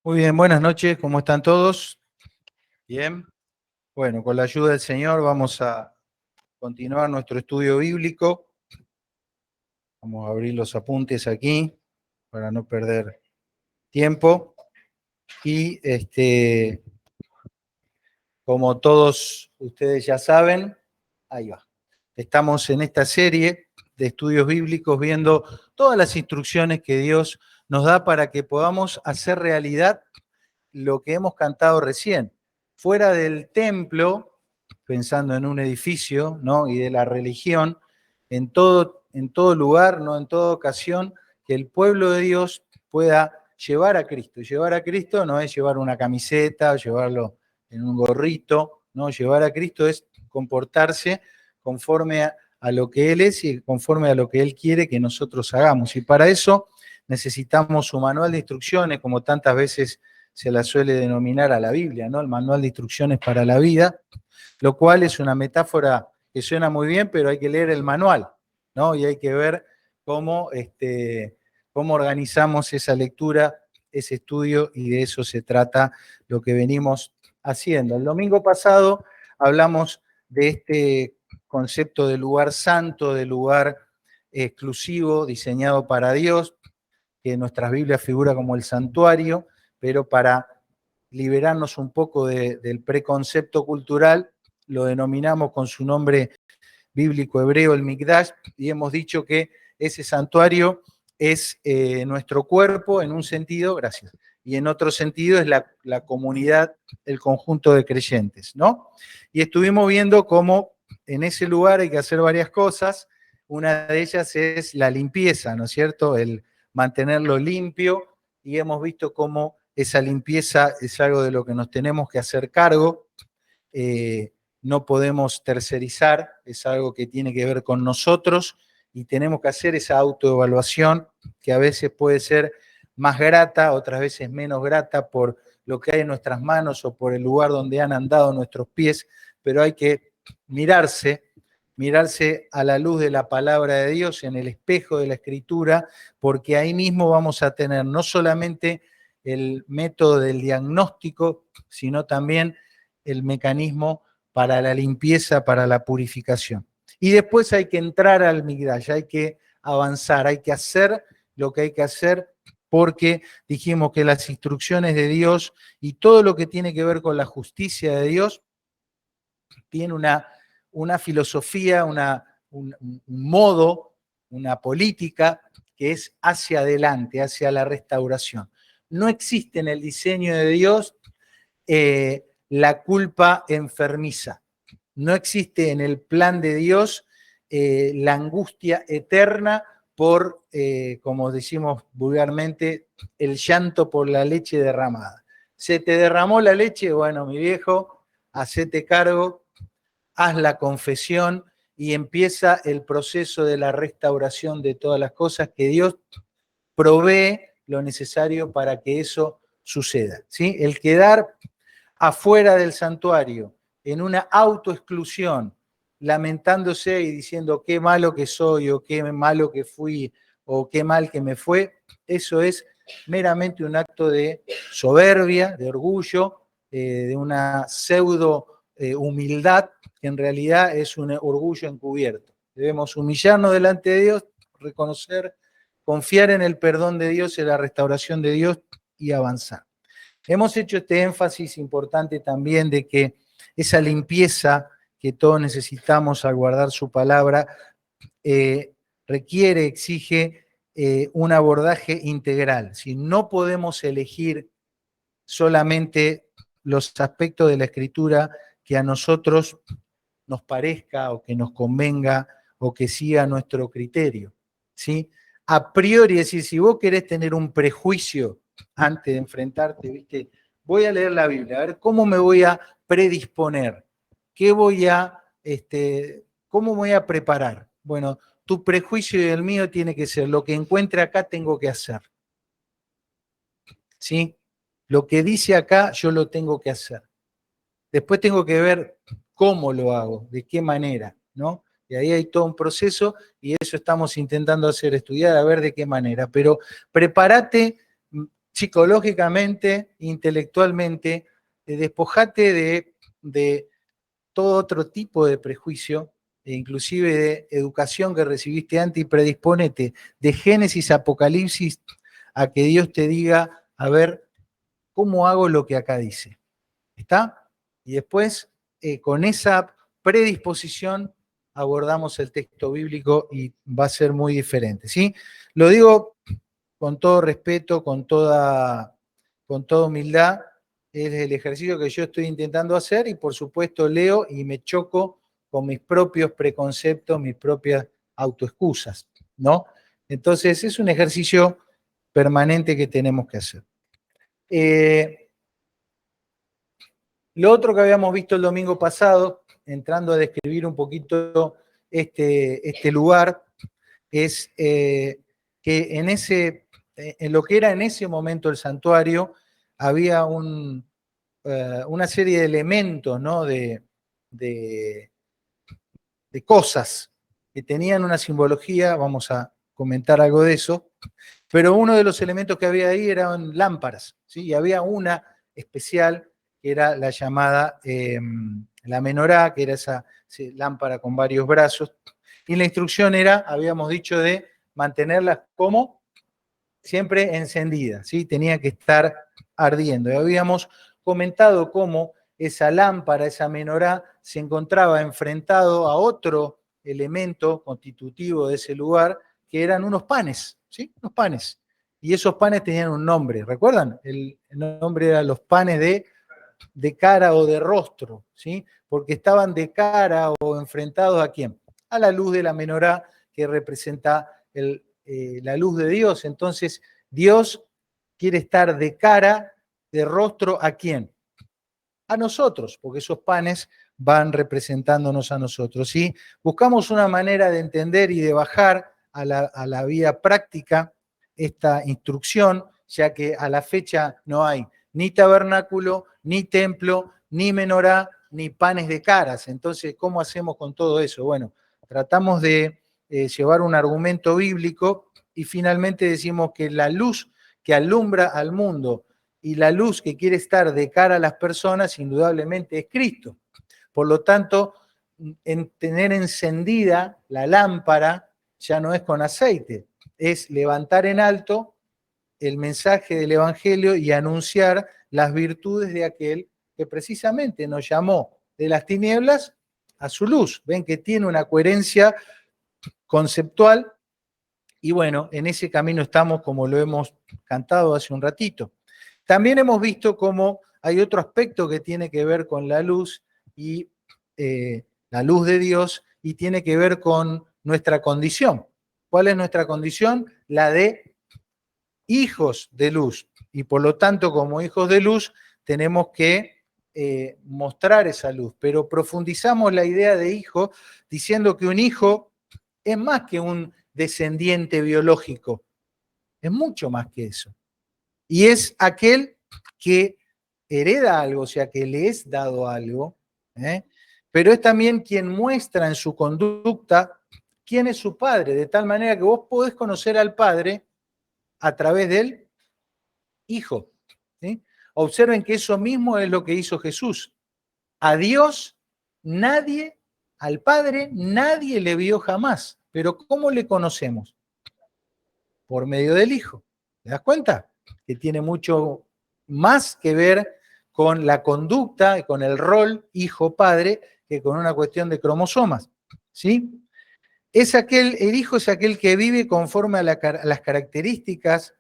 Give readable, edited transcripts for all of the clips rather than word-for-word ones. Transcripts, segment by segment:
Muy bien, buenas noches, ¿cómo están todos? Bien. Bueno, con la ayuda del Señor vamos a continuar nuestro estudio bíblico. Vamos a abrir los apuntes aquí para no perder tiempo. Y como todos ustedes ya saben, ahí va. Estamos en esta serie de estudios bíblicos viendo todas las instrucciones que Dios nos da para que podamos hacer realidad lo que hemos cantado recién. Fuera del templo, pensando en un edificio, ¿no? Y de la religión, en todo lugar, ¿no? En toda ocasión, que el pueblo de Dios pueda llevar a Cristo. Llevar a Cristo no es llevar una camiseta, llevarlo en un gorrito, ¿no? Llevar a Cristo es comportarse conforme a lo que Él es y conforme a lo que Él quiere que nosotros hagamos. Y para eso necesitamos su manual de instrucciones, como tantas veces se la suele denominar a la Biblia, ¿no? El manual de instrucciones para la vida, lo cual es una metáfora que suena muy bien, pero hay que leer el manual, ¿no? Y hay que ver cómo, cómo organizamos esa lectura, ese estudio, y de eso se trata lo que venimos haciendo. El domingo pasado hablamos de este concepto de lugar santo, de lugar exclusivo, diseñado para Dios, que en nuestras Biblias figura como el santuario, pero para liberarnos un poco del preconcepto cultural, lo denominamos con su nombre bíblico hebreo el Mikdash, y hemos dicho que ese santuario es nuestro cuerpo en un sentido, gracias, y en otro sentido es la comunidad, el conjunto de creyentes, ¿no? Y estuvimos viendo cómo en ese lugar hay que hacer varias cosas. Una de ellas es la limpieza, ¿no es cierto? El mantenerlo limpio, y hemos visto cómo esa limpieza es algo de lo que nos tenemos que hacer cargo. No podemos tercerizar, es algo que tiene que ver con nosotros y tenemos que hacer esa autoevaluación que a veces puede ser más grata, otras veces menos grata por lo que hay en nuestras manos o por el lugar donde han andado nuestros pies, pero hay que mirarse a la luz de la palabra de Dios, en el espejo de la Escritura, porque ahí mismo vamos a tener no solamente el método del diagnóstico, sino también el mecanismo para la limpieza, para la purificación. Y después hay que entrar al Mikdash, hay que avanzar, hay que hacer lo que hay que hacer, porque dijimos que las instrucciones de Dios y todo lo que tiene que ver con la justicia de Dios tiene una filosofía, un modo, una política que es hacia adelante, hacia la restauración. No existe en el diseño de Dios la culpa enfermiza. No existe en el plan de Dios la angustia eterna por, como decimos vulgarmente, el llanto por la leche derramada. ¿Se te derramó la leche? Bueno, mi viejo, hacete cargo, haz la confesión y empieza el proceso de la restauración de todas las cosas, que Dios provee lo necesario para que eso suceda, ¿sí? El quedar afuera del santuario, en una autoexclusión, lamentándose y diciendo qué malo que soy, o qué malo que fui, o qué mal que me fue, eso es meramente un acto de soberbia, de orgullo, de una pseudo humildad, que en realidad es un orgullo encubierto. Debemos humillarnos delante de Dios, reconocer, confiar en el perdón de Dios, en la restauración de Dios y avanzar. Hemos hecho este énfasis importante también de que esa limpieza que todos necesitamos al guardar su palabra requiere, exige un abordaje integral. Si no podemos elegir solamente los aspectos de la Escritura que a nosotros nos parezca o que nos convenga o que siga nuestro criterio, ¿sí? A priori, es decir, si vos querés tener un prejuicio antes de enfrentarte, ¿viste? Voy a leer la Biblia, a ver cómo me voy a predisponer, qué voy a, cómo me voy a preparar. Bueno, tu prejuicio y el mío tiene que ser lo que encuentre acá tengo que hacer, ¿sí? Lo que dice acá yo lo tengo que hacer. Después tengo que ver cómo lo hago, de qué manera, ¿no? Y ahí hay todo un proceso y eso estamos intentando hacer, estudiar, a ver de qué manera. Pero prepárate psicológicamente, intelectualmente, despojate de todo otro tipo de prejuicio, e inclusive de educación que recibiste antes, y predisponete de Génesis a Apocalipsis a que Dios te diga, a ver, ¿cómo hago lo que acá dice? ¿Está? Y después, con esa predisposición, abordamos el texto bíblico y va a ser muy diferente, ¿sí? Lo digo con todo respeto, con toda humildad, es el ejercicio que yo estoy intentando hacer y por supuesto leo y me choco con mis propios preconceptos, mis propias autoexcusas, ¿no? Entonces es un ejercicio permanente que tenemos que hacer. Lo otro que habíamos visto el domingo pasado, entrando a describir un poquito este lugar, es que en lo que era en ese momento el santuario, había una serie de elementos, ¿no? de cosas que tenían una simbología, vamos a comentar algo de eso, pero uno de los elementos que había ahí eran lámparas, ¿sí? Y había una especial que era la llamada la menorá, que era esa lámpara con varios brazos, y la instrucción era, habíamos dicho, de mantenerlas como siempre encendidas, ¿sí? Tenía que estar ardiendo. Y habíamos comentado cómo esa lámpara, esa menorá, se encontraba enfrentado a otro elemento constitutivo de ese lugar, que eran unos panes, ¿sí? Unos panes. Y esos panes tenían un nombre, ¿recuerdan? El nombre era los panes de cara o de rostro, ¿sí? Porque estaban de cara o enfrentados ¿a quién? A la luz de la menorá, que representa la luz de Dios. Entonces, Dios quiere estar de cara, de rostro, ¿a quién? A nosotros, porque esos panes van representándonos a nosotros. ¿Sí? Buscamos una manera de entender y de bajar a la vida práctica esta instrucción, ya que a la fecha no hay ni tabernáculo, ni templo, ni menorá, ni panes de caras. Entonces, ¿cómo hacemos con todo eso? Bueno, tratamos de llevar un argumento bíblico y finalmente decimos que la luz que alumbra al mundo y la luz que quiere estar de cara a las personas, indudablemente es Cristo. Por lo tanto, en tener encendida la lámpara ya no es con aceite, es levantar en alto el mensaje del Evangelio y anunciar las virtudes de aquel que precisamente nos llamó de las tinieblas a su luz. Ven que tiene una coherencia conceptual y bueno, en ese camino estamos como lo hemos cantado hace un ratito. También hemos visto cómo hay otro aspecto que tiene que ver con la luz y la luz de Dios y tiene que ver con nuestra condición. ¿Cuál es nuestra condición? La de hijos de luz. Y por lo tanto, como hijos de luz, tenemos que mostrar esa luz. Pero profundizamos la idea de hijo diciendo que un hijo es más que un descendiente biológico, es mucho más que eso. Y es aquel que hereda algo, o sea, que le es dado algo, pero es también quien muestra en su conducta quién es su padre, de tal manera que vos podés conocer al padre a través del hijo. ¿Sí? Observen que eso mismo es lo que hizo Jesús. A Dios nadie, al Padre nadie le vio jamás, pero ¿cómo le conocemos? Por medio del Hijo. ¿Te das cuenta? Que tiene mucho más que ver con la conducta, con el rol hijo-padre, que con una cuestión de cromosomas. ¿Sí? El hijo es aquel que vive conforme a las características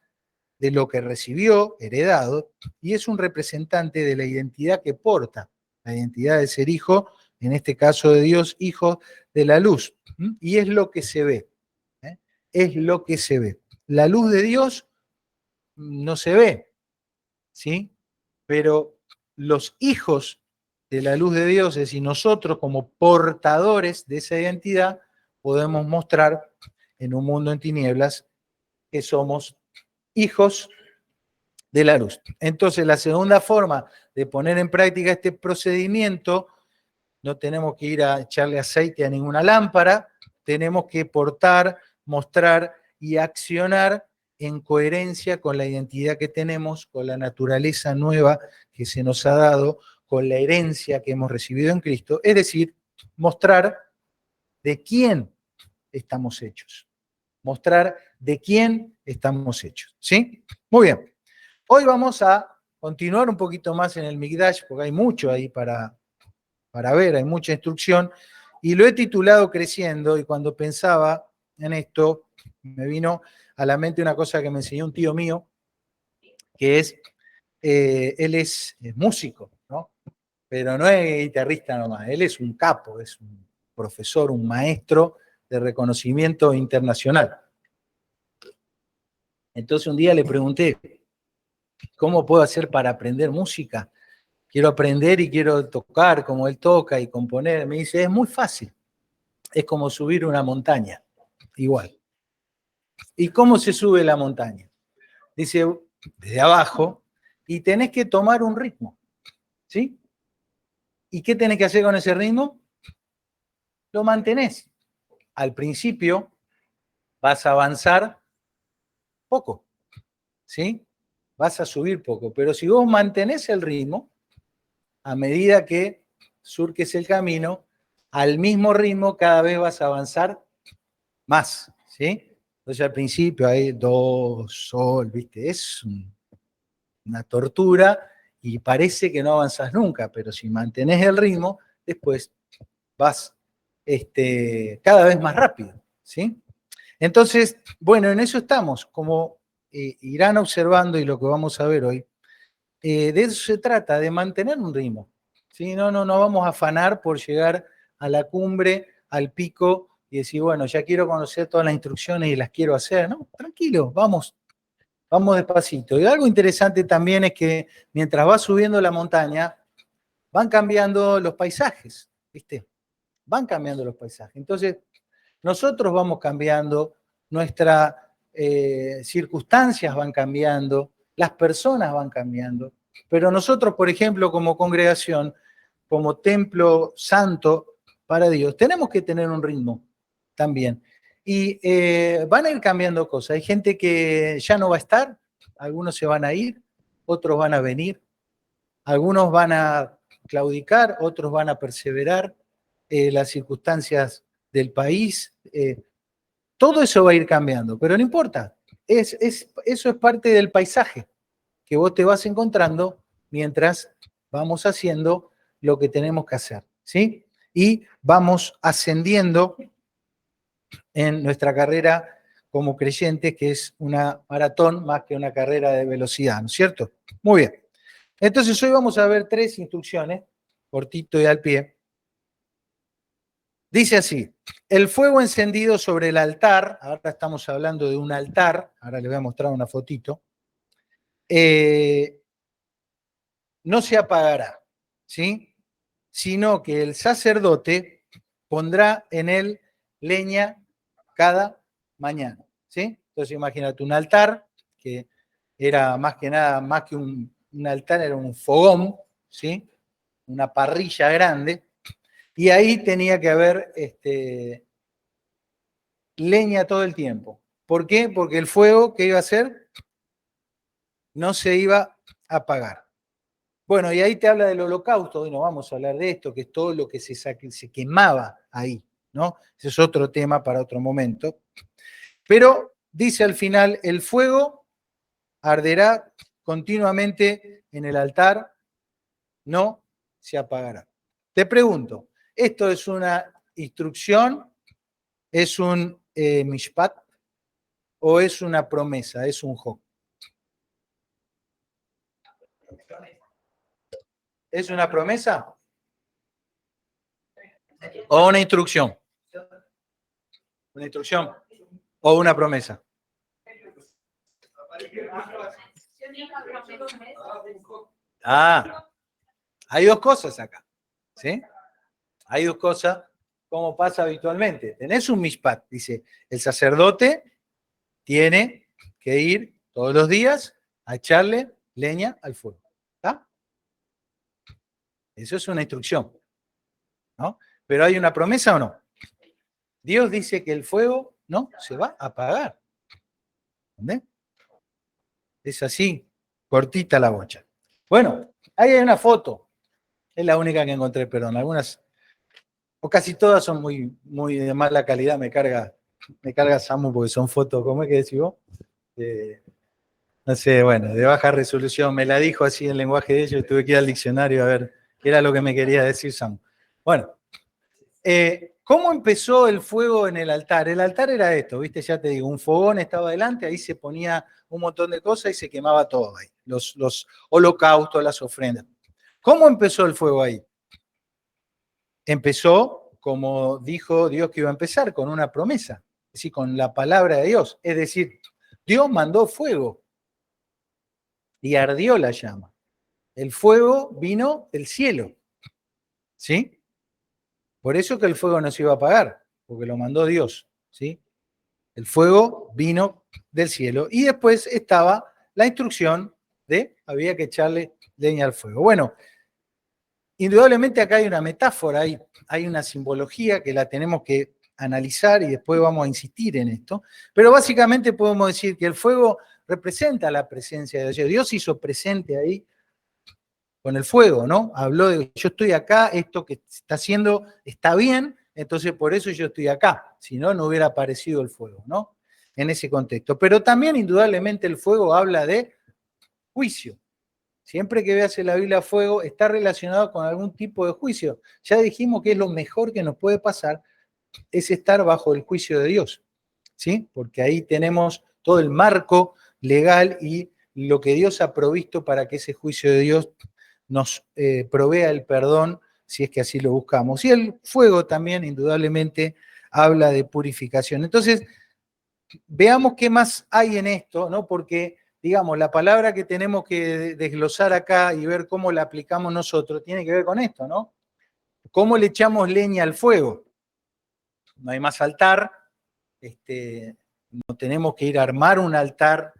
de lo que recibió, heredado, y es un representante de la identidad que porta, la identidad de ser hijo, en este caso de Dios, hijo de la luz. Y es lo que se ve. Es lo que se ve. La luz de Dios no se ve, ¿sí? Pero los hijos de la luz de Dios, es decir, nosotros como portadores de esa identidad, podemos mostrar en un mundo en tinieblas que somos hijos de la luz. Entonces, la segunda forma de poner en práctica este procedimiento, no tenemos que ir a echarle aceite a ninguna lámpara, tenemos que portar, mostrar y accionar en coherencia con la identidad que tenemos, con la naturaleza nueva que se nos ha dado, con la herencia que hemos recibido en Cristo, es decir, mostrar de quién estamos hechos. Mostrar de quién estamos hechos. ¿Sí? Muy bien. Hoy vamos a continuar un poquito más en el Mikdash, porque hay mucho ahí para ver, hay mucha instrucción, y lo he titulado Creciendo, y cuando pensaba en esto, me vino a la mente una cosa que me enseñó un tío mío, que es, él es músico, ¿no? Pero no es guitarrista nomás, él es un capo, es un profesor, un maestro de reconocimiento internacional. Entonces un día le pregunté, ¿cómo puedo hacer para aprender música? Quiero aprender y quiero tocar como él toca y componer. Me dice, es muy fácil, es como subir una montaña, igual. ¿Y cómo se sube la montaña? Dice, desde abajo, y tenés que tomar un ritmo, ¿sí? ¿Y qué tenés que hacer con ese ritmo? Lo mantenés. Al principio vas a avanzar poco, ¿sí? Vas a subir poco, pero si vos mantenés el ritmo, a medida que surques el camino, al mismo ritmo cada vez vas a avanzar más, ¿sí? Entonces al principio hay do, sol, ¿viste? Es una tortura y parece que no avanzas nunca, pero si mantenés el ritmo, después vas cada vez más rápido, ¿sí? Entonces, bueno, en eso estamos, como irán observando y lo que vamos a ver hoy, de eso se trata, de mantener un ritmo, ¿sí? No vamos a afanar por llegar a la cumbre, al pico, y decir, bueno, ya quiero conocer todas las instrucciones y las quiero hacer, ¿no? Tranquilo, vamos despacito. Y algo interesante también es que mientras vas subiendo la montaña, van cambiando los paisajes, ¿viste? Van cambiando los paisajes. Entonces, nosotros vamos cambiando, nuestras circunstancias van cambiando, las personas van cambiando, pero nosotros, por ejemplo, como congregación, como templo santo para Dios, tenemos que tener un ritmo también. Y van a ir cambiando cosas. Hay gente que ya no va a estar, algunos se van a ir, otros van a venir, algunos van a claudicar, otros van a perseverar, las circunstancias del país, todo eso va a ir cambiando, pero no importa, eso es parte del paisaje que vos te vas encontrando mientras vamos haciendo lo que tenemos que hacer, ¿sí? Y vamos ascendiendo en nuestra carrera como creyentes, que es una maratón más que una carrera de velocidad, ¿no es cierto? Muy bien. Entonces hoy vamos a ver 3 instrucciones, cortito y al pie. Dice así, el fuego encendido sobre el altar, ahora estamos hablando de un altar, ahora les voy a mostrar una fotito, no se apagará, ¿sí? Sino que el sacerdote pondrá en él leña cada mañana, ¿sí? Entonces imagínate un altar, que era más que nada, más que un altar, era un fogón, ¿sí? Una parrilla grande, y ahí tenía que haber leña todo el tiempo. ¿Por qué? Porque el fuego, ¿qué iba a hacer? No se iba a apagar. Bueno, y ahí te habla del holocausto, hoy no vamos a hablar de esto, que es todo lo que se quemaba ahí, ¿no? Ese es otro tema para otro momento. Pero dice al final, el fuego arderá continuamente en el altar, no se apagará. Te pregunto, ¿esto es una instrucción? ¿Es un mishpat? ¿O es una promesa? ¿Es un hok? ¿Es una promesa? ¿O una instrucción? ¿Una instrucción? ¿O una promesa? Ah, hay 2 cosas acá, ¿sí? Hay 2 cosas, como pasa habitualmente. Tenés un mishpat, dice, el sacerdote tiene que ir todos los días a echarle leña al fuego. ¿Está? Eso es una instrucción, ¿no? Pero ¿hay una promesa o no? Dios dice que el fuego no se va a apagar. ¿Entendés? Es así, cortita la bocha. Bueno, ahí hay una foto. Es la única que encontré, perdón. Algunas, o casi todas son muy de mala calidad. Me carga Samu porque son fotos, ¿cómo es que decís vos? No sé, bueno, de baja resolución. Me la dijo así en lenguaje de ellos y tuve que ir al diccionario a ver qué era lo que me quería decir Samu. Bueno, ¿cómo empezó el fuego en el altar? El altar era esto, ¿viste? Ya te digo, un fogón estaba delante, ahí se ponía un montón de cosas y se quemaba todo ahí. Los holocaustos, las ofrendas. ¿Cómo empezó el fuego ahí? Empezó como dijo Dios que iba a empezar, con una promesa, es decir, con la palabra de Dios. Es decir, Dios mandó fuego y ardió la llama. El fuego vino del cielo, ¿sí? Por eso que el fuego no se iba a apagar, porque lo mandó Dios, ¿sí? El fuego vino del cielo y después estaba la instrucción de había que echarle leña al fuego. Bueno, indudablemente acá hay una metáfora, hay una simbología que la tenemos que analizar y después vamos a insistir en esto, pero básicamente podemos decir que el fuego representa la presencia de Dios. Dios hizo presente ahí con el fuego, ¿no? Habló de yo estoy acá, esto que está haciendo está bien, entonces por eso yo estoy acá, si no, no hubiera aparecido el fuego, ¿no? En ese contexto. Pero también indudablemente el fuego habla de juicio. Siempre que veas en la Biblia fuego, está relacionado con algún tipo de juicio. Ya dijimos que es lo mejor que nos puede pasar, es estar bajo el juicio de Dios, ¿sí? Porque ahí tenemos todo el marco legal y lo que Dios ha provisto para que ese juicio de Dios nos provea el perdón, si es que así lo buscamos. Y el fuego también, indudablemente, habla de purificación. Entonces, veamos qué más hay en esto, ¿no? Porque, digamos, la palabra que tenemos que desglosar acá y ver cómo la aplicamos nosotros tiene que ver con esto, ¿no? ¿Cómo le echamos leña al fuego? No hay más altar, no tenemos que ir a armar un altar,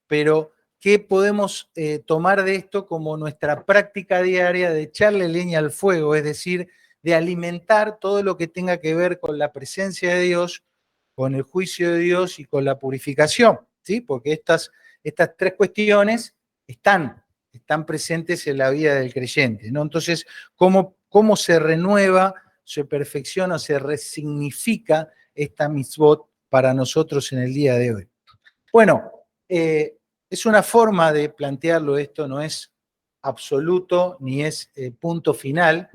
pero ¿qué podemos tomar de esto como nuestra práctica diaria de echarle leña al fuego? Es decir, de alimentar todo lo que tenga que ver con la presencia de Dios, con el juicio de Dios y con la purificación, ¿sí? Porque estas tres cuestiones están presentes en la vida del creyente, ¿no? Entonces, ¿cómo se renueva, se perfecciona, se resignifica esta mitzvot para nosotros en el día de hoy? Bueno, es una forma de plantearlo, esto no es absoluto ni es punto final.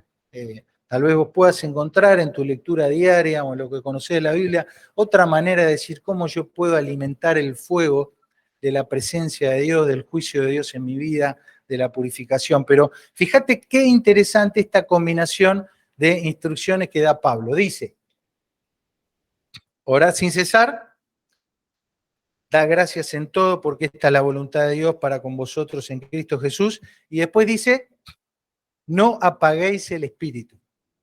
Tal vez vos puedas encontrar en tu lectura diaria o en lo que conocés de la Biblia otra manera de decir cómo yo puedo alimentar el fuego de la presencia de Dios, del juicio de Dios en mi vida, de la purificación. Pero fíjate qué interesante esta combinación de instrucciones que da Pablo. Dice, orad sin cesar, da gracias en todo porque esta es la voluntad de Dios para con vosotros en Cristo Jesús. Y después dice, no apaguéis el espíritu.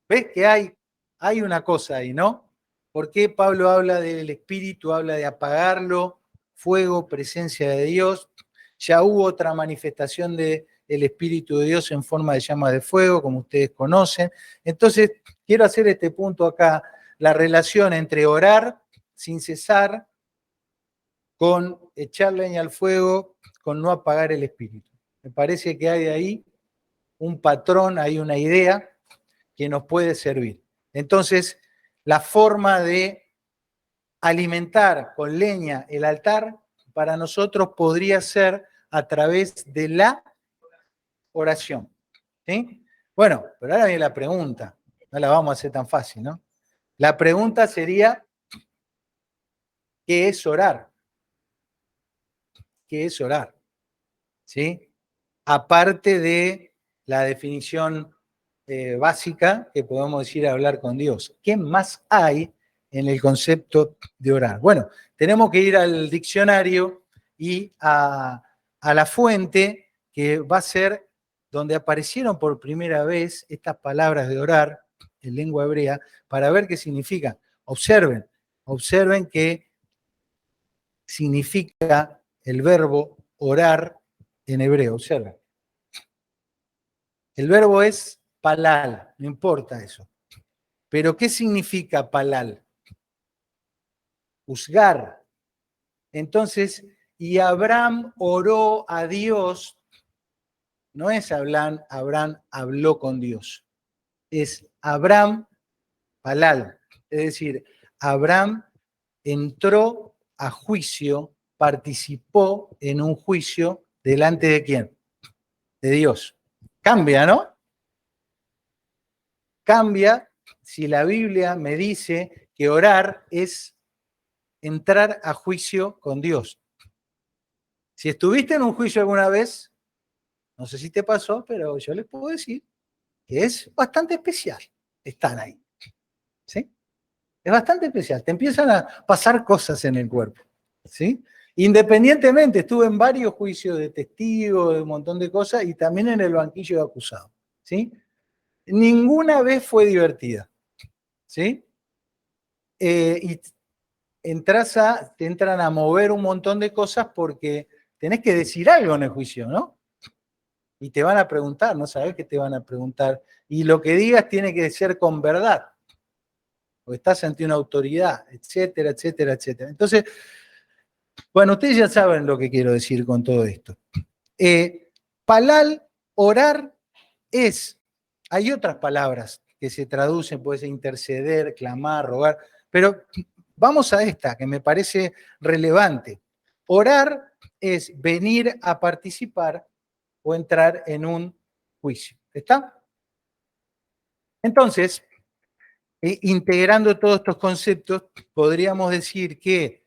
¿Ves que hay una cosa ahí, ¿no? ¿Por qué Pablo habla del espíritu, habla de apagarlo, fuego, presencia de Dios? Ya hubo otra manifestación del Espíritu de Dios en forma de llama de fuego, como ustedes conocen. Entonces, quiero hacer este punto acá, la relación entre orar sin cesar con echar leña al fuego, con no apagar el espíritu. Me parece que hay ahí un patrón, hay una idea que nos puede servir. Entonces, la forma de alimentar con leña el altar para nosotros podría ser a través de la oración. ¿Sí? Bueno, pero ahora viene la pregunta. No la vamos a hacer tan fácil, ¿no? La pregunta sería, ¿qué es orar? ¿Qué es orar? ¿Sí? Aparte de la definición básica que podemos decir hablar con Dios. ¿Qué más hay en el concepto de orar? Bueno, tenemos que ir al diccionario y a la fuente que va a ser donde aparecieron por primera vez estas palabras de orar en lengua hebrea para ver qué significan. Observen qué significa el verbo orar en hebreo. Observen. El verbo es palal, no importa eso. Pero ¿qué significa palal? Juzgar. Entonces, y Abraham oró a Dios, no es Abraham habló con Dios, es Abraham Palal, es decir, Abraham entró a juicio, participó en un juicio delante de quién? De Dios. Cambia, ¿no? Cambia si la Biblia me dice que orar es entrar a juicio con Dios. Si estuviste en un juicio alguna vez, no sé si te pasó, pero yo les puedo decir que es bastante especial estar ahí. ¿Sí? Es bastante especial. Te empiezan a pasar cosas en el cuerpo. ¿Sí? Independientemente, estuve en varios juicios de testigos, de un montón de cosas, y también en el banquillo de acusados. ¿Sí? Ninguna vez fue divertida. ¿Sí? Y te entran a mover un montón de cosas porque tenés que decir algo en el juicio, ¿no? Y te van a preguntar, no sabés qué te van a preguntar. Y lo que digas tiene que ser con verdad, o estás ante una autoridad, etcétera, etcétera, etcétera. Entonces, bueno, ustedes ya saben lo que quiero decir con todo esto. Palal, orar, hay otras palabras que se traducen, puede ser interceder, clamar, rogar, pero vamos a esta que me parece relevante. Orar es venir a participar o entrar en un juicio. ¿Está? Entonces, integrando todos estos conceptos, podríamos decir que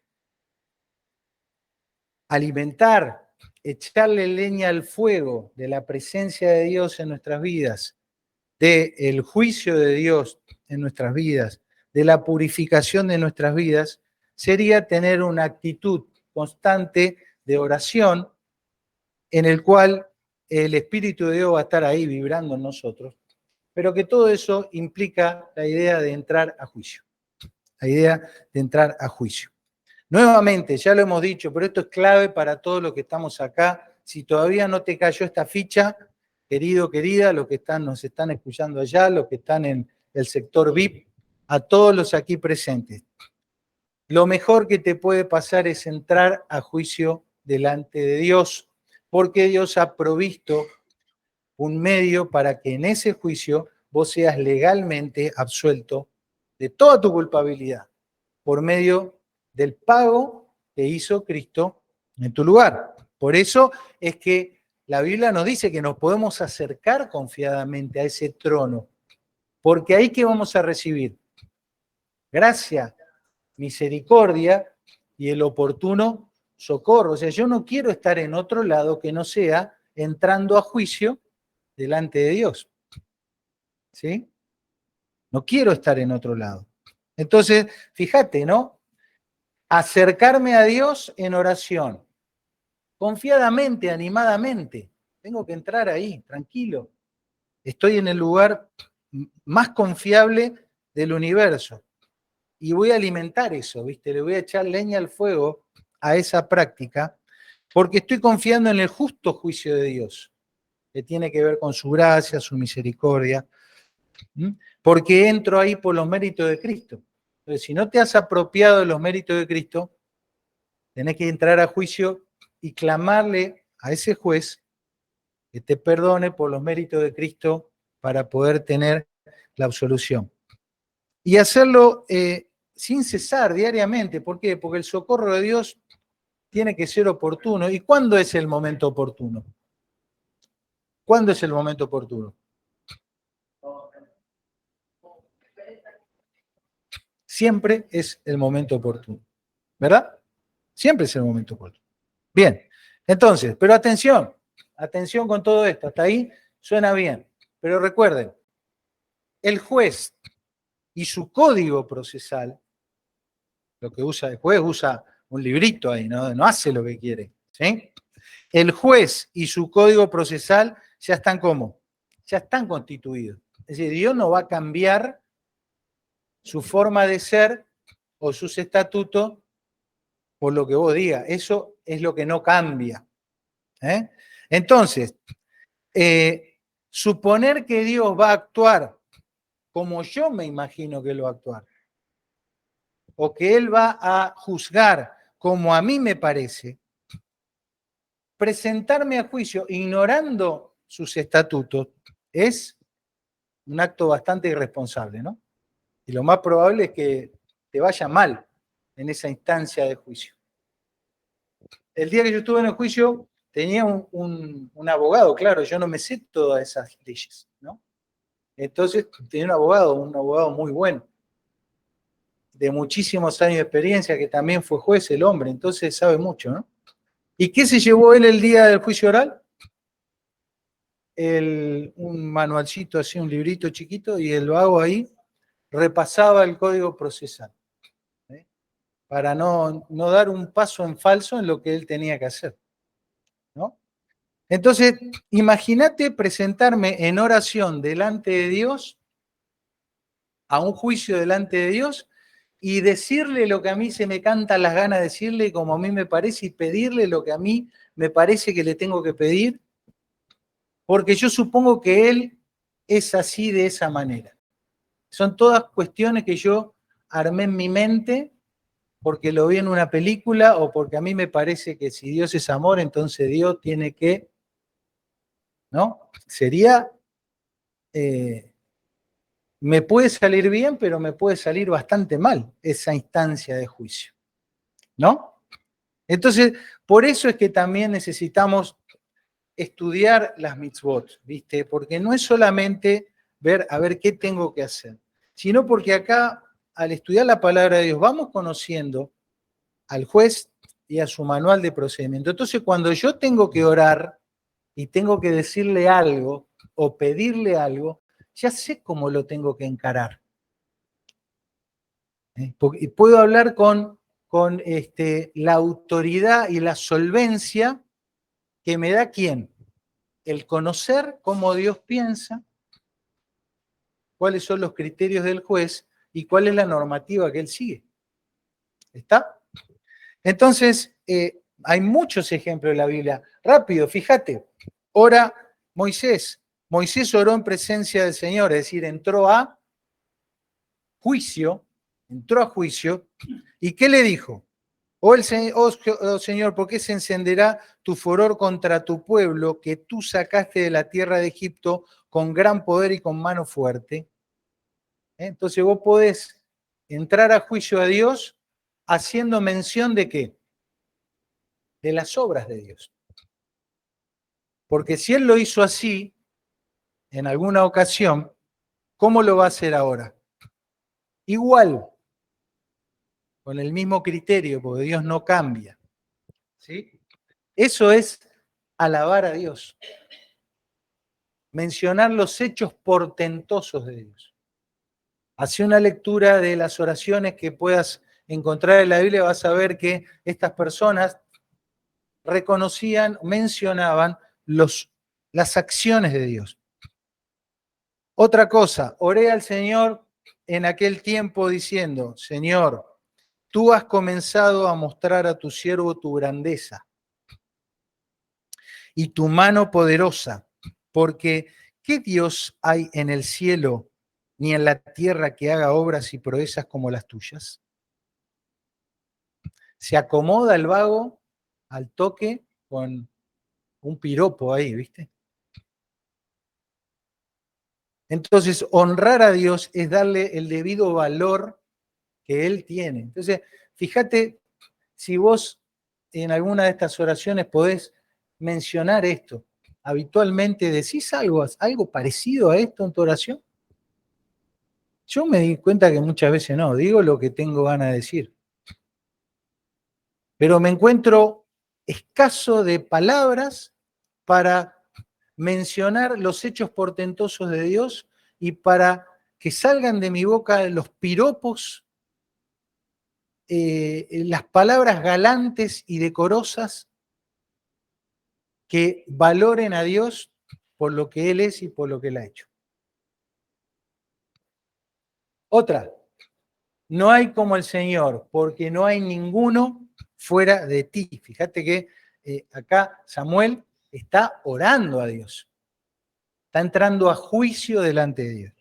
alimentar, echarle leña al fuego de la presencia de Dios en nuestras vidas, del juicio de Dios en nuestras vidas, de la purificación de nuestras vidas, sería tener una actitud constante de oración en el cual el Espíritu de Dios va a estar ahí vibrando en nosotros, pero que todo eso implica la idea de entrar a juicio, la idea de entrar a juicio. Nuevamente, ya lo hemos dicho, pero esto es clave para todos los que estamos acá. Si todavía no te cayó esta ficha, querido, querida, los que nos están escuchando allá, los que están en el sector VIP, a todos los aquí presentes. Lo mejor que te puede pasar es entrar a juicio delante de Dios, porque Dios ha provisto un medio para que en ese juicio vos seas legalmente absuelto de toda tu culpabilidad, por medio del pago que hizo Cristo en tu lugar. Por eso es que la Biblia nos dice que nos podemos acercar confiadamente a ese trono, porque ahí que vamos a recibir gracia, misericordia y el oportuno socorro. O sea, yo no quiero estar en otro lado que no sea entrando a juicio delante de Dios. ¿Sí? No quiero estar en otro lado. Entonces, fíjate, ¿no? Acercarme a Dios en oración, confiadamente, animadamente. Tengo que entrar ahí, tranquilo. Estoy en el lugar más confiable del universo. Y voy a alimentar eso, ¿viste? Le voy a echar leña al fuego a esa práctica, porque estoy confiando en el justo juicio de Dios, que tiene que ver con su gracia, su misericordia, porque entro ahí por los méritos de Cristo. Entonces, si no te has apropiado de los méritos de Cristo, tenés que entrar a juicio y clamarle a ese juez que te perdone por los méritos de Cristo para poder tener la absolución. Y hacerlo sin cesar diariamente. ¿Por qué? Porque el socorro de Dios tiene que ser oportuno. ¿Y cuándo es el momento oportuno? ¿Cuándo es el momento oportuno? Siempre es el momento oportuno. ¿Verdad? Siempre es el momento oportuno. Bien, entonces, pero atención con todo esto. Hasta ahí suena bien. Pero recuerden, el juez y su código procesal, lo que usa el juez, usa un librito ahí, no hace lo que quiere. ¿Sí? El juez y su código procesal ya están ¿cómo? Ya están constituidos. Es decir, Dios no va a cambiar su forma de ser o sus estatutos por lo que vos digas. Eso es lo que no cambia. ¿Eh? Entonces, suponer que Dios va a actuar como yo me imagino que Él va a actuar, o que Él va a juzgar como a mí me parece, presentarme a juicio ignorando sus estatutos es un acto bastante irresponsable, ¿no? Y lo más probable es que te vaya mal en esa instancia de juicio. El día que yo estuve en el juicio tenía un abogado, claro, yo no me sé todas esas leyes, ¿no? Entonces tenía un abogado muy bueno, de muchísimos años de experiencia, que también fue juez el hombre, entonces sabe mucho, ¿no? ¿Y qué se llevó él el día del juicio oral? Un manualcito así, un librito chiquito, y el vago ahí repasaba el código procesal, ¿eh? Para no dar un paso en falso en lo que él tenía que hacer, ¿no? Entonces, imagínate presentarme en oración delante de Dios, a un juicio delante de Dios, y decirle lo que a mí se me cantan las ganas de decirle como a mí me parece, y pedirle lo que a mí me parece que le tengo que pedir, porque yo supongo que Él es así de esa manera. Son todas cuestiones que yo armé en mi mente porque lo vi en una película o porque a mí me parece que si Dios es amor, entonces Dios tiene que, ¿no? Sería, me puede salir bien, pero me puede salir bastante mal esa instancia de juicio, ¿no? Entonces, por eso es que también necesitamos estudiar las mitzvot, ¿viste? Porque no es solamente ver a ver qué tengo que hacer, sino porque acá, al estudiar la palabra de Dios, vamos conociendo al juez y a su manual de procedimiento. Entonces, cuando yo tengo que orar y tengo que decirle algo o pedirle algo, ya sé cómo lo tengo que encarar. Y puedo hablar con la autoridad y la solvencia que me da ¿quién? El conocer cómo Dios piensa, cuáles son los criterios del juez y cuál es la normativa que él sigue. ¿Está? Entonces, hay muchos ejemplos de la Biblia. Rápido, fíjate, ora Moisés. Moisés oró en presencia del Señor, es decir, entró a juicio. ¿Y qué le dijo? Oh Señor, ¿por qué se encenderá tu furor contra tu pueblo que tú sacaste de la tierra de Egipto con gran poder y con mano fuerte? Entonces vos podés entrar a juicio a Dios haciendo mención de qué? De las obras de Dios. Porque si Él lo hizo así en alguna ocasión, ¿cómo lo va a hacer ahora? Igual, con el mismo criterio, porque Dios no cambia. ¿Sí? Eso es alabar a Dios. Mencionar los hechos portentosos de Dios. Hace una lectura de las oraciones que puedas encontrar en la Biblia, vas a ver que estas personas reconocían, mencionaban las acciones de Dios. Otra cosa, oré al Señor en aquel tiempo diciendo, Señor, tú has comenzado a mostrar a tu siervo tu grandeza y tu mano poderosa, porque ¿qué Dios hay en el cielo ni en la tierra que haga obras y proezas como las tuyas? Se acomoda el vago al toque con un piropo ahí, ¿viste? Entonces, honrar a Dios es darle el debido valor que Él tiene. Entonces, fíjate si vos en alguna de estas oraciones podés mencionar esto. Habitualmente decís algo parecido a esto en tu oración. Yo me di cuenta que muchas veces no, digo lo que tengo ganas de decir. Pero me encuentro escaso de palabras para mencionar los hechos portentosos de Dios y para que salgan de mi boca los piropos, las palabras galantes y decorosas que valoren a Dios por lo que Él es y por lo que Él ha hecho. Otra, no hay como el Señor, porque no hay ninguno fuera de ti. Fíjate que acá Samuel está orando a Dios, está entrando a juicio delante de Dios.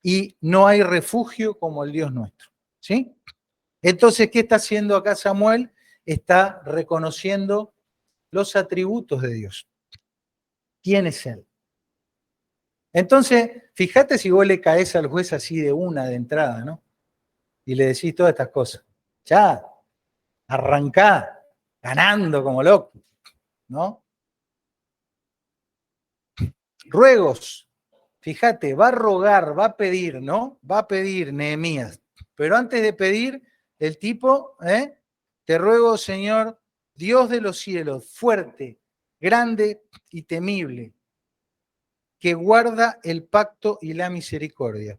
Y no hay refugio como el Dios nuestro. ¿Sí? Entonces, ¿qué está haciendo acá Samuel? Está reconociendo los atributos de Dios. ¿Quién es Él? Entonces, fíjate si vos le caes al juez así de una de entrada, ¿no? Y le decís todas estas cosas. Ya, arrancá, ganando como loco, ¿no? Ruegos. Fíjate, va a rogar, va a pedir, ¿no? Va a pedir Nehemías. Pero antes de pedir, el tipo, te ruego, Señor, Dios de los cielos, fuerte, grande y temible, que guarda el pacto y la misericordia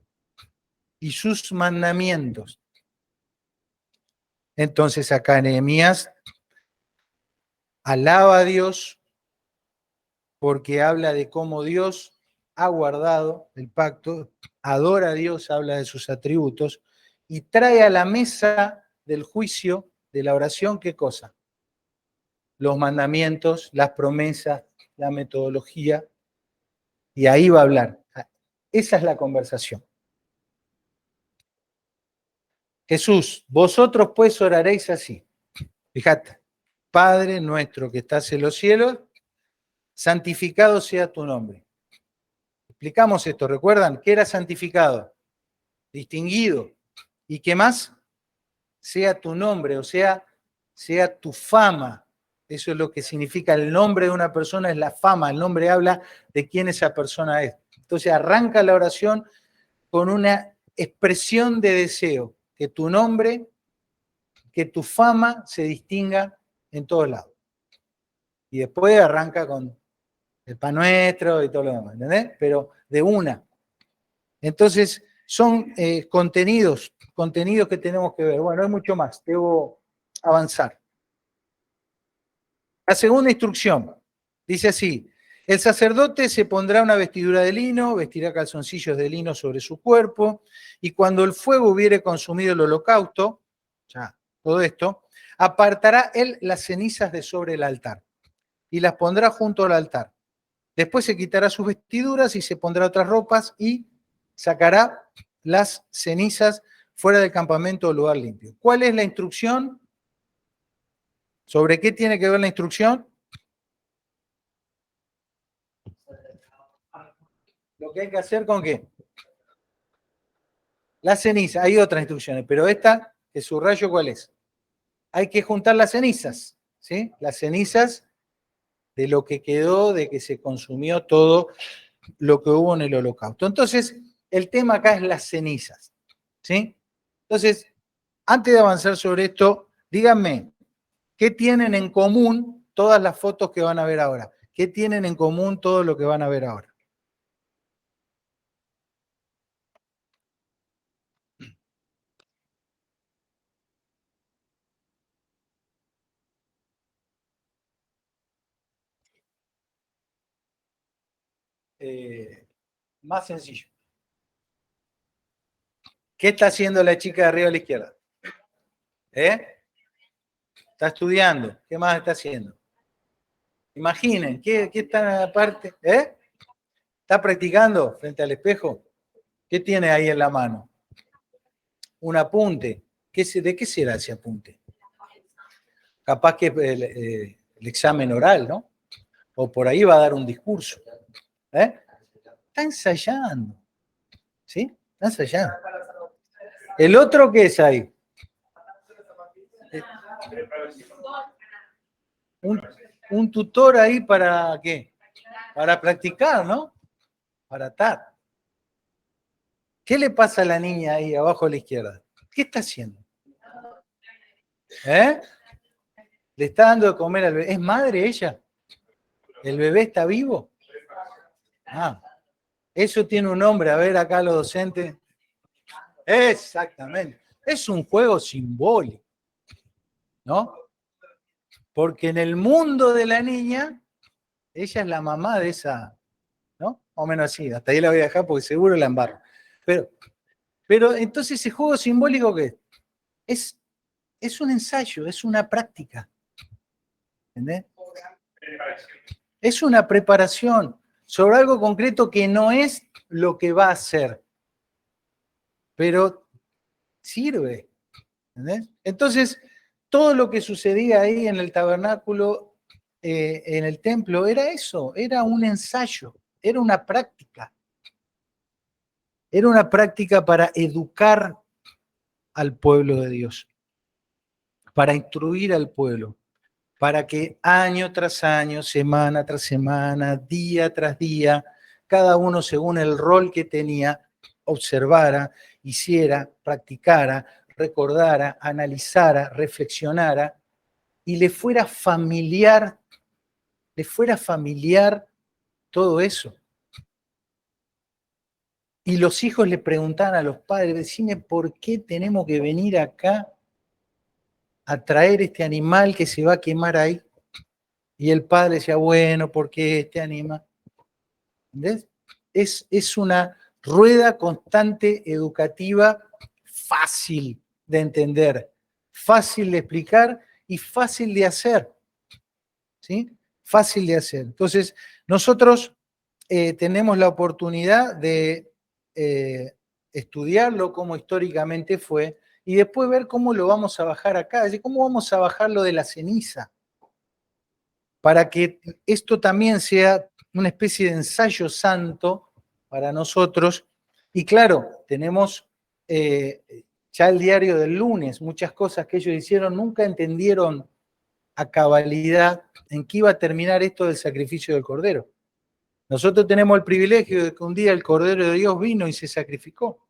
y sus mandamientos. Entonces acá Nehemías alaba a Dios porque habla de cómo Dios ha guardado el pacto, adora a Dios, habla de sus atributos y trae a la mesa del juicio, de la oración, ¿qué cosa? Los mandamientos, las promesas, la metodología, y ahí va a hablar. Esa es la conversación. Jesús, vosotros pues oraréis así. Fíjate, Padre nuestro que estás en los cielos, santificado sea tu nombre. Explicamos esto, ¿recuerdan? ¿Qué era santificado? Distinguido. ¿Y qué más? Sea tu nombre, o sea tu fama. Eso es lo que significa el nombre de una persona, es la fama. El nombre habla de quién esa persona es. Entonces arranca la oración con una expresión de deseo, que tu nombre, que tu fama se distinga en todos lados. Y después arranca con el pan nuestro y todo lo demás, ¿entendés? Pero de una. Entonces, son contenidos que tenemos que ver. Bueno, hay mucho más, debo avanzar. La segunda instrucción dice así: el sacerdote se pondrá una vestidura de lino, vestirá calzoncillos de lino sobre su cuerpo, y cuando el fuego hubiere consumido el holocausto, ya todo esto, apartará él las cenizas de sobre el altar y las pondrá junto al altar. Después se quitará sus vestiduras y se pondrá otras ropas y sacará las cenizas fuera del campamento o lugar limpio. ¿Cuál es la instrucción? ¿Sobre qué tiene que ver la instrucción? Lo que hay que hacer con qué. La ceniza. Hay otras instrucciones, pero esta, que subrayo, ¿cuál es? Hay que juntar las cenizas, ¿sí? Las cenizas de lo que quedó, de que se consumió todo lo que hubo en el holocausto. Entonces, el tema acá es las cenizas, ¿sí? Entonces, antes de avanzar sobre esto, díganme, ¿qué tienen en común todas las fotos que van a ver ahora? ¿Qué tienen en común todo lo que van a ver ahora? Más sencillo. ¿Qué está haciendo la chica de arriba a la izquierda? Está estudiando. ¿Qué más está haciendo? Imaginen, ¿qué está aparte? ¿Está practicando frente al espejo? ¿Qué tiene ahí en la mano? Un apunte. ¿De qué será ese apunte? Capaz que el examen oral, ¿no? O por ahí va a dar un discurso. Está ensayando. ¿Sí? Está ensayando. ¿El otro qué es ahí? Un tutor ahí para qué? Para practicar, ¿no? Para atar. ¿Qué le pasa a la niña ahí abajo a la izquierda? ¿Qué está haciendo? ¿Le está dando de comer al bebé? ¿Es madre ella? ¿El bebé está vivo? Ah, eso tiene un nombre. A ver acá los docentes. Exactamente. Es un juego simbólico, ¿no? Porque en el mundo de la niña, ella es la mamá de esa, ¿no? O menos así. Hasta ahí la voy a dejar porque seguro la embarro. Pero entonces ese juego simbólico que es un ensayo, es una práctica. ¿Entendés? Es una preparación sobre algo concreto que no es lo que va a ser, pero sirve. ¿Entendés? Entonces, todo lo que sucedía ahí en el tabernáculo en el templo era eso, era un ensayo, era una práctica. Era una práctica para educar al pueblo de Dios, para instruir al pueblo, para que año tras año, semana tras semana, día tras día, cada uno según el rol que tenía, observara, hiciera, practicara, recordara, analizara, reflexionara y le fuera familiar todo eso. Y los hijos le preguntaban a los padres, decime por qué tenemos que venir acá a traer este animal que se va a quemar ahí. Y el padre decía, bueno, ¿por qué este animal? ¿Entendés? Es una rueda constante educativa fácil de entender, fácil de explicar y fácil de hacer. ¿Sí? Fácil de hacer. Entonces, nosotros tenemos la oportunidad de estudiarlo como históricamente fue y después ver cómo lo vamos a bajar acá, es decir, cómo vamos a bajarlo de la ceniza, para que esto también sea una especie de ensayo santo para nosotros. Y claro, tenemos ya el diario del lunes, muchas cosas que ellos hicieron, nunca entendieron a cabalidad en qué iba a terminar esto del sacrificio del Cordero. Nosotros tenemos el privilegio de que un día el Cordero de Dios vino y se sacrificó.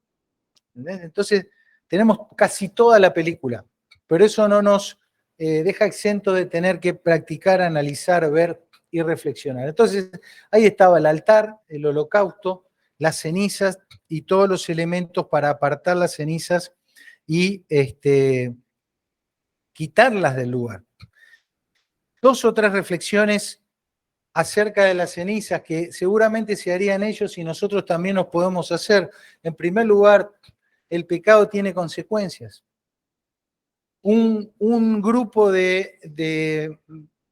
¿Entendés? Entonces, tenemos casi toda la película, pero eso no nos deja exento de tener que practicar, analizar, ver y reflexionar. Entonces, ahí estaba el altar, el holocausto, las cenizas y todos los elementos para apartar las cenizas y quitarlas del lugar. Dos o tres reflexiones acerca de las cenizas que seguramente se harían ellos y nosotros también nos podemos hacer. En primer lugar, el pecado tiene consecuencias. Un grupo de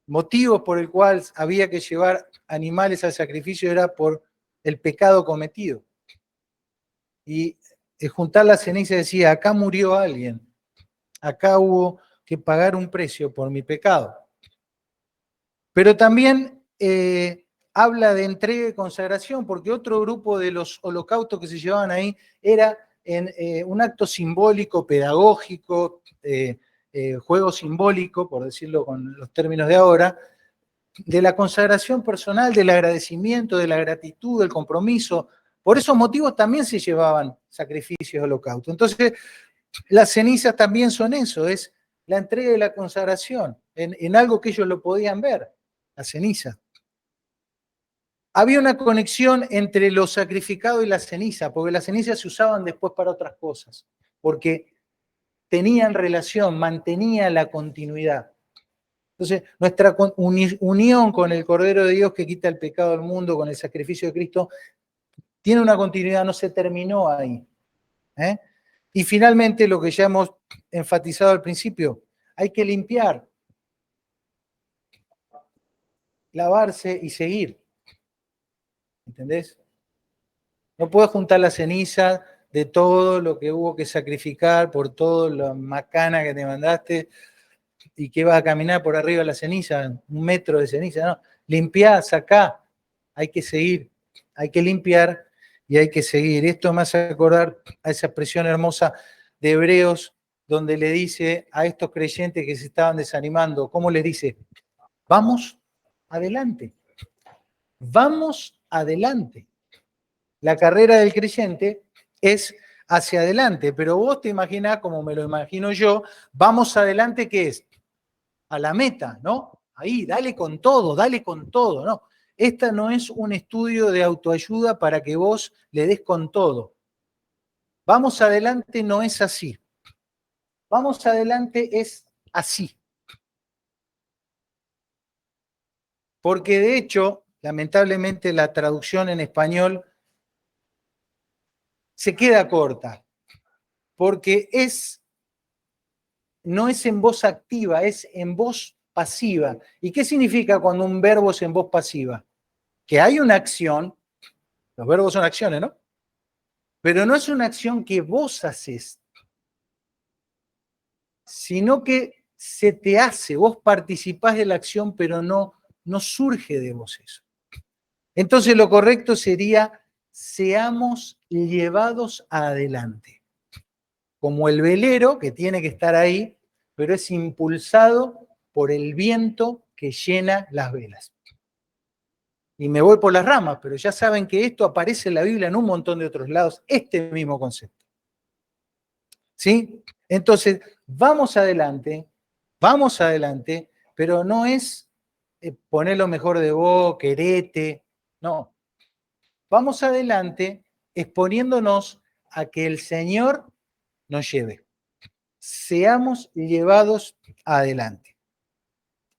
motivos por el cual había que llevar animales al sacrificio era por el pecado cometido. Y juntar la ceniza decía, acá murió alguien, acá hubo que pagar un precio por mi pecado. Pero también habla de entrega y consagración, porque otro grupo de los holocaustos que se llevaban ahí era en un acto simbólico, pedagógico, juego simbólico, por decirlo con los términos de ahora, de la consagración personal, del agradecimiento, de la gratitud, del compromiso. Por esos motivos también se llevaban sacrificios, holocaustos. Entonces, las cenizas también son eso, es la entrega y la consagración, en algo que ellos lo podían ver, la ceniza. Había una conexión entre lo sacrificado y la ceniza, porque las cenizas se usaban después para otras cosas, porque tenían relación, mantenían la continuidad. Entonces, nuestra unión con el Cordero de Dios que quita el pecado del mundo, con el sacrificio de Cristo, tiene una continuidad, no se terminó ahí. Y finalmente, lo que ya hemos enfatizado al principio, hay que limpiar, lavarse y seguir. ¿Entendés? No puedes juntar la ceniza de todo lo que hubo que sacrificar por todo la macana que te mandaste y que vas a caminar por arriba de la ceniza, 1 metro de ceniza, no. Limpiá, sacá, hay que seguir, hay que limpiar y hay que seguir. Esto me hace acordar a esa expresión hermosa de Hebreos, donde le dice a estos creyentes que se estaban desanimando, ¿cómo les dice? Vamos adelante, vamos adelante. La carrera del creyente es hacia adelante, pero vos te imaginás, como me lo imagino yo, vamos adelante, ¿qué es? A la meta, ¿no? Ahí, dale con todo, ¿no? Esta no es un estudio de autoayuda para que vos le des con todo. Vamos adelante no es así. Vamos adelante es así. Porque de hecho, lamentablemente, la traducción en español se queda corta, porque no es en voz activa, es en voz pasiva. ¿Y qué significa cuando un verbo es en voz pasiva? Que hay una acción, los verbos son acciones, ¿no? Pero no es una acción que vos haces, sino que se te hace, vos participás de la acción, pero no no surge de vos eso. Entonces lo correcto sería, seamos llevados adelante. Como el velero que tiene que estar ahí, pero es impulsado por el viento que llena las velas. Y me voy por las ramas, pero ya saben que esto aparece en la Biblia en un montón de otros lados, este mismo concepto. ¿Sí? Entonces, vamos adelante, pero no es poner lo mejor de vos, querete, no. Vamos adelante exponiéndonos a que el Señor nos lleve. Seamos llevados adelante.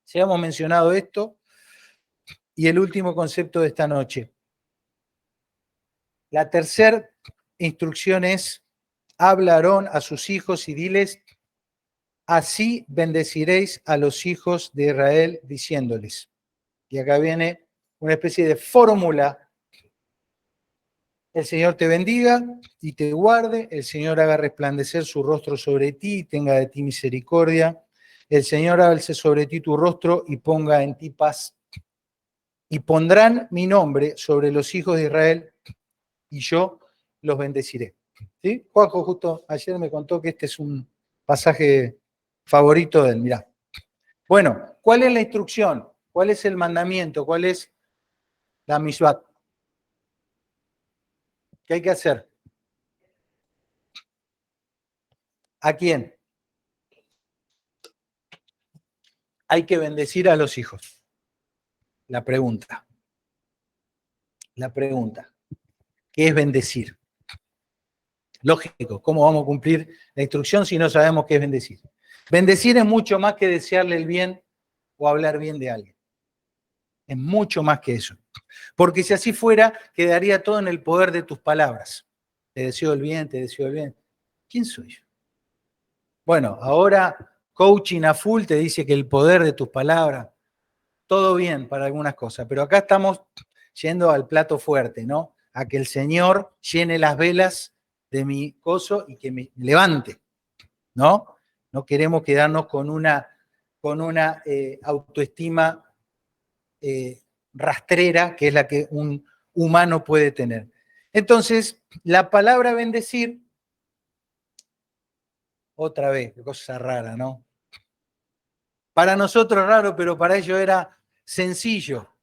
Ya hemos mencionado esto. Y el último concepto de esta noche. La tercera instrucción es, habla Aarón a sus hijos y diles, así bendeciréis a los hijos de Israel diciéndoles. Y acá viene una especie de fórmula. El Señor te bendiga y te guarde, el Señor haga resplandecer su rostro sobre ti y tenga de ti misericordia. El Señor alce sobre ti tu rostro y ponga en ti paz. Y pondrán mi nombre sobre los hijos de Israel y yo los bendeciré. ¿Sí? Juanjo justo ayer me contó que este es un pasaje favorito de él. Mirá. Bueno, ¿cuál es la instrucción? ¿Cuál es el mandamiento? ¿Cuál es la mishvat? ¿Qué hay que hacer? ¿A quién? Hay que bendecir a los hijos. La pregunta. ¿Qué es bendecir? Lógico, ¿cómo vamos a cumplir la instrucción si no sabemos qué es bendecir? Bendecir es mucho más que desearle el bien o hablar bien de alguien. Es mucho más que eso. Porque si así fuera, quedaría todo en el poder de tus palabras. Te deseo el bien, te deseo el bien. ¿Quién soy yo? Bueno, ahora coaching a full te dice que el poder de tus palabras, todo bien para algunas cosas, pero acá estamos yendo al plato fuerte, ¿no? A que el Señor llene las velas de mi coso y que me levante, ¿no? No queremos quedarnos con una autoestima rastrera, que es la que un humano puede tener. Entonces, la palabra bendecir, otra vez, qué cosa rara, ¿no? Para nosotros raro, pero para ellos era sencillo.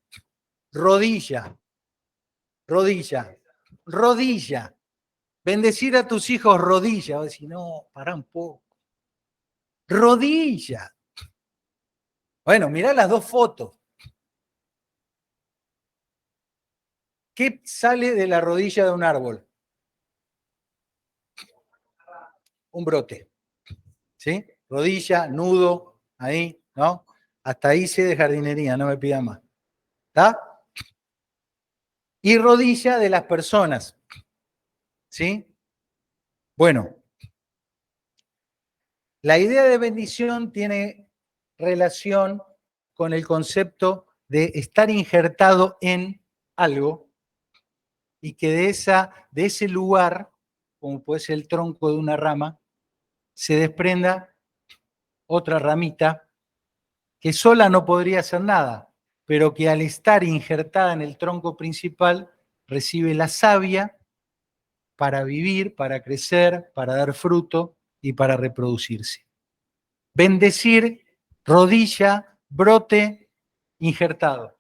Rodilla, rodilla, rodilla. Bendecir a tus hijos rodilla. O decir, no, pará un poco. Rodilla. Bueno, mirá las dos fotos. ¿Qué sale de la rodilla de un árbol? Un brote. ¿Sí? Rodilla, nudo, ahí, ¿no? Hasta ahí sé de jardinería, no me pida más. ¿Está? Y rodilla de las personas. ¿Sí? Bueno, la idea de bendición tiene relación con el concepto de estar injertado en algo y que de ese lugar, como puede ser el tronco de una rama, se desprenda otra ramita que sola no podría hacer nada, pero que al estar injertada en el tronco principal recibe la savia para vivir, para crecer, para dar fruto y para reproducirse. Bendecir, rodilla, brote, injertado.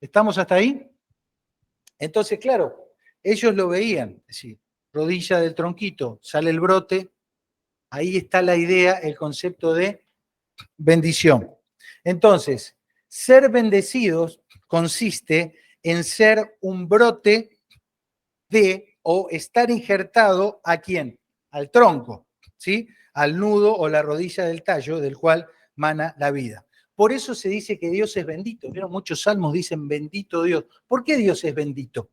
¿Estamos hasta ahí? Entonces, claro, ellos lo veían, es decir, rodilla del tronquito, sale el brote, ahí está la idea, el concepto de bendición. Entonces, ser bendecidos consiste en ser un brote de o estar injertado ¿a quién? Al tronco, ¿sí? Al nudo o la rodilla del tallo del cual mana la vida. Por eso se dice que Dios es bendito. ¿Vieron? Muchos salmos dicen bendito Dios. ¿Por qué Dios es bendito?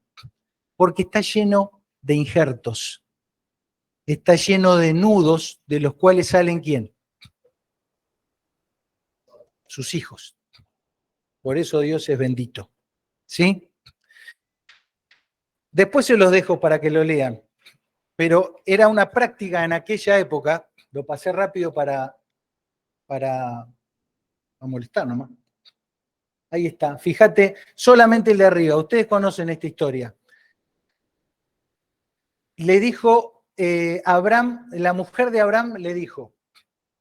Porque está lleno de injertos. Está lleno de nudos de los cuales salen ¿quién? Sus hijos. Por eso Dios es bendito. ¿Sí? Después se los dejo para que lo lean. Pero era una práctica en aquella época, lo pasé rápido para molestar nomás. Ahí está, fíjate, solamente el de arriba. Ustedes conocen esta historia. Le dijo, Abraham, la mujer de Abraham le dijo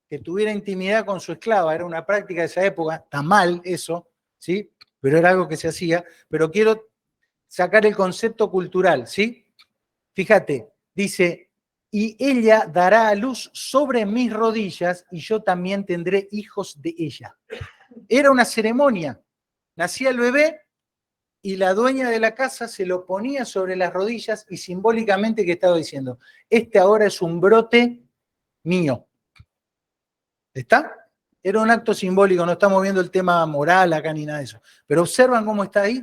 que tuviera intimidad con su esclava. Era una práctica de esa época, está mal eso, ¿sí? Pero era algo que se hacía. Pero quiero sacar el concepto cultural, ¿sí? Fíjate, dice, y ella dará a luz sobre mis rodillas y yo también tendré hijos de ella. Era una ceremonia. Nacía el bebé y la dueña de la casa se lo ponía sobre las rodillas y simbólicamente, ¿qué estaba diciendo? Este ahora es un brote mío. ¿Está? Era un acto simbólico, no estamos viendo el tema moral acá ni nada de eso. Pero observan cómo está ahí.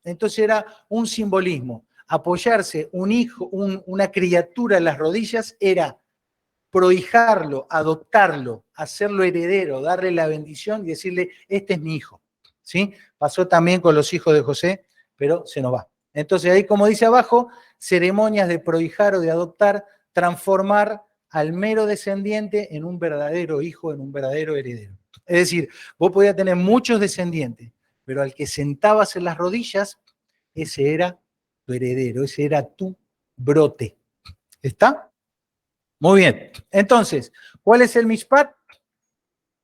Entonces era un simbolismo. Apoyarse un hijo, una criatura en las rodillas era prohijarlo, adoptarlo, hacerlo heredero, darle la bendición y decirle, este es mi hijo. ¿Sí? Pasó también con los hijos de José, pero se nos va. Entonces ahí, como dice abajo, ceremonias de prohijar o de adoptar, transformar al mero descendiente en un verdadero hijo, en un verdadero heredero. Es decir, vos podías tener muchos descendientes, pero al que sentabas en las rodillas, ese era tu heredero, ese era tu brote. ¿Está? Muy bien. Entonces, ¿cuál es el mishpat?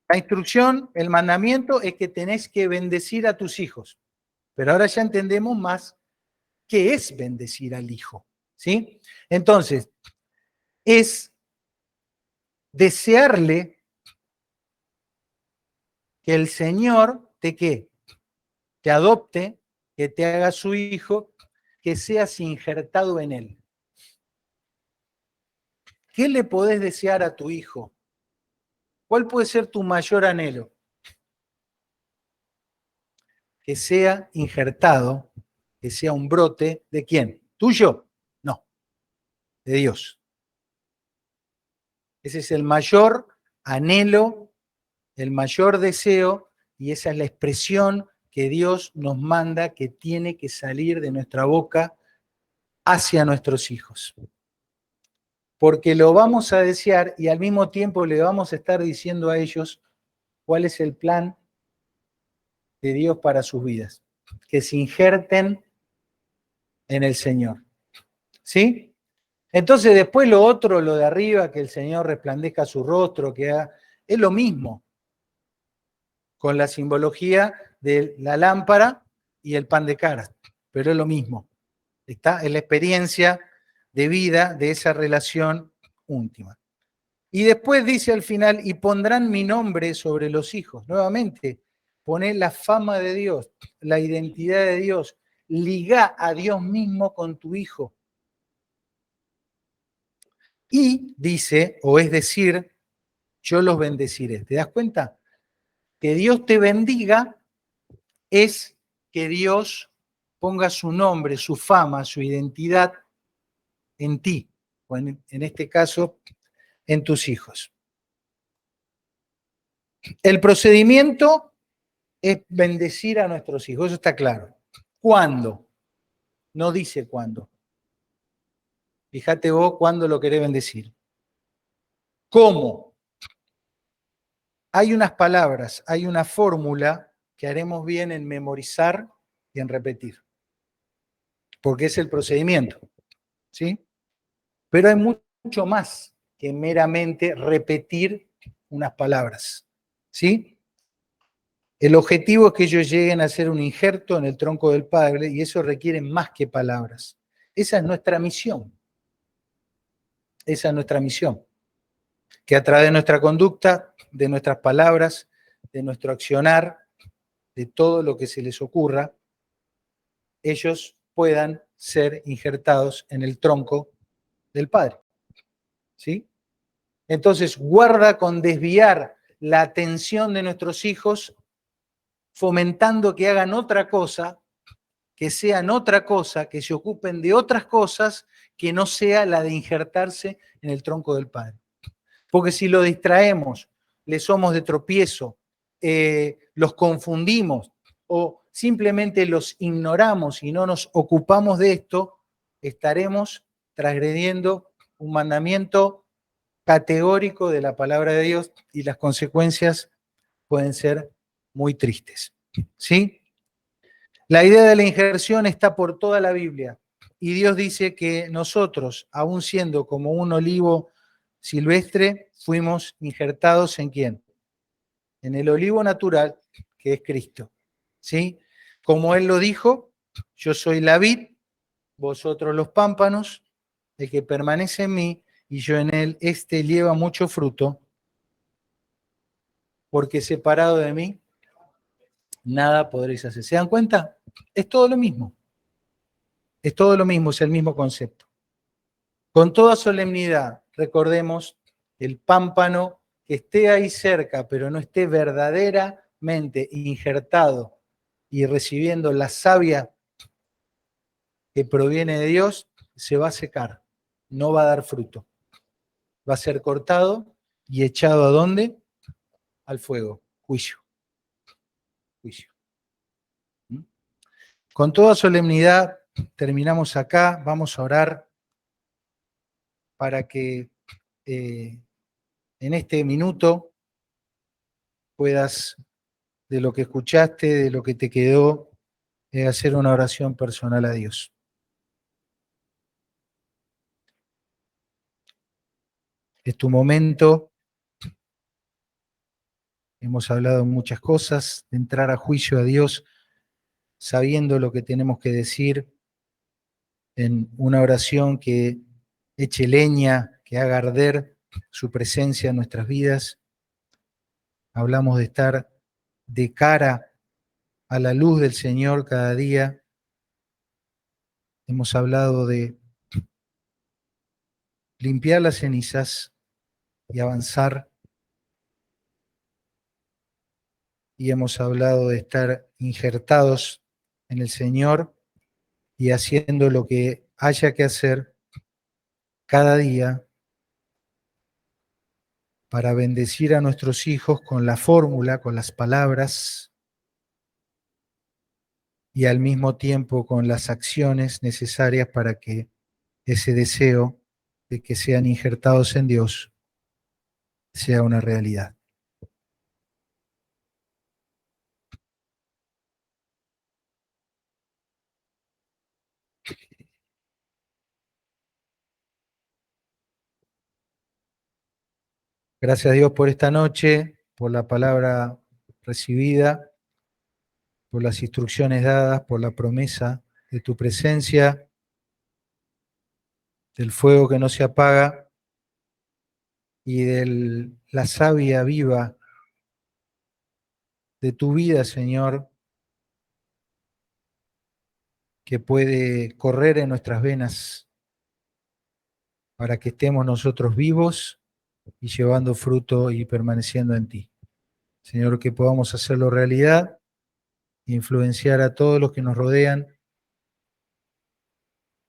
La instrucción, el mandamiento es que tenés que bendecir a tus hijos. Pero ahora ya entendemos más qué es bendecir al hijo. ¿Sí? Entonces, es desearle que el Señor te ¿qué? Te adopte, que te haga su hijo, que seas injertado en él. ¿Qué le podés desear a tu hijo? ¿Cuál puede ser tu mayor anhelo? Que sea injertado, que sea un brote, ¿de quién? ¿Tuyo? No, de Dios. Ese es el mayor anhelo, el mayor deseo, y esa es la expresión que Dios nos manda que tiene que salir de nuestra boca hacia nuestros hijos. Porque lo vamos a desear y al mismo tiempo le vamos a estar diciendo a ellos cuál es el plan de Dios para sus vidas. Que se injerten en el Señor. ¿Sí? Entonces después lo otro, lo de arriba, que el Señor resplandezca su rostro, es lo mismo, con la simbología de la lámpara y el pan de cara, pero es lo mismo. Está en la experiencia de vida de esa relación íntima. Y después dice al final, y pondrán mi nombre sobre los hijos. Nuevamente, poner la fama de Dios, la identidad de Dios, liga a Dios mismo con tu hijo. Y dice, o es decir, yo los bendeciré. ¿Te das cuenta? Que Dios te bendiga es que Dios ponga su nombre, su fama, su identidad en ti, o en este caso, en tus hijos. El procedimiento es bendecir a nuestros hijos, eso está claro. ¿Cuándo? No dice cuándo. Fíjate vos cuándo lo querés bendecir. ¿Cómo? Hay unas palabras, hay una fórmula que haremos bien en memorizar y en repetir, porque es el procedimiento, ¿sí? Pero hay mucho más que meramente repetir unas palabras, ¿sí? El objetivo es que ellos lleguen a hacer un injerto en el tronco del Padre y eso requiere más que palabras. Esa es nuestra misión. Esa es nuestra misión. Que a través de nuestra conducta, de nuestras palabras, de nuestro accionar, de todo lo que se les ocurra, ellos puedan ser injertados en el tronco del Padre. ¿Sí? Entonces, guarda con desviar la atención de nuestros hijos, fomentando que hagan otra cosa, que sean otra cosa, que se ocupen de otras cosas que no sea la de injertarse en el tronco del Padre. Porque si lo distraemos, le somos de tropiezo, los confundimos o simplemente los ignoramos y no nos ocupamos de esto, estaremos transgrediendo un mandamiento categórico de la palabra de Dios y las consecuencias pueden ser muy tristes. ¿sí? La idea de la injerción está por toda la Biblia. Y Dios dice que nosotros, aun siendo como un olivo silvestre, fuimos injertados ¿en quién? En el olivo natural, que es Cristo. ¿Sí? Como Él lo dijo, yo soy la vid, vosotros los pámpanos, el que permanece en mí y yo en él, este lleva mucho fruto, porque separado de mí, nada podréis hacer. ¿Se dan cuenta? Es todo lo mismo. Es todo lo mismo, es el mismo concepto. Con toda solemnidad, recordemos el pámpano que esté ahí cerca, pero no esté verdaderamente injertado y recibiendo la savia que proviene de Dios, se va a secar, no va a dar fruto. Va a ser cortado y echado ¿a dónde? Al fuego, juicio. Juicio. ¿Mm? Con toda solemnidad, terminamos acá, vamos a orar para que en este minuto puedas, de lo que escuchaste, de lo que te quedó, hacer una oración personal a Dios. Es tu momento, hemos hablado muchas cosas, de entrar a juicio a Dios sabiendo lo que tenemos que decir en una oración que eche leña, que haga arder su presencia en nuestras vidas. Hablamos de estar de cara a la luz del Señor cada día. Hemos hablado de limpiar las cenizas y avanzar. Y hemos hablado de estar injertados en el Señor y haciendo lo que haya que hacer cada día para bendecir a nuestros hijos con la fórmula, con las palabras y al mismo tiempo con las acciones necesarias para que ese deseo de que sean injertados en Dios sea una realidad. Gracias a Dios por esta noche, por la palabra recibida, por las instrucciones dadas, por la promesa de tu presencia, del fuego que no se apaga y de la savia viva de tu vida, Señor, que puede correr en nuestras venas para que estemos nosotros vivos y llevando fruto y permaneciendo en ti. Señor, que podamos hacerlo realidad e influenciar a todos los que nos rodean,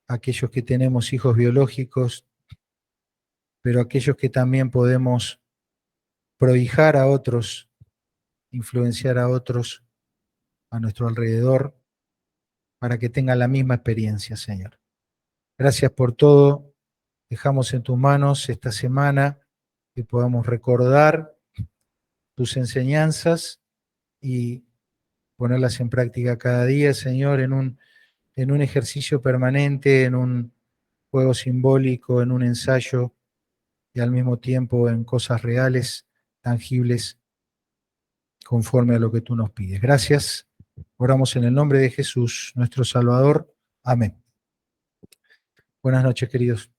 aquellos que tenemos hijos biológicos, pero aquellos que también podemos prohijar a otros, influenciar a otros a nuestro alrededor, para que tengan la misma experiencia, Señor. Gracias por todo. Dejamos en tus manos esta semana que podamos recordar tus enseñanzas y ponerlas en práctica cada día, Señor, en un ejercicio permanente, en un juego simbólico, en un ensayo y al mismo tiempo en cosas reales, tangibles, conforme a lo que tú nos pides. Gracias. Oramos en el nombre de Jesús, nuestro Salvador. Amén. Buenas noches, queridos.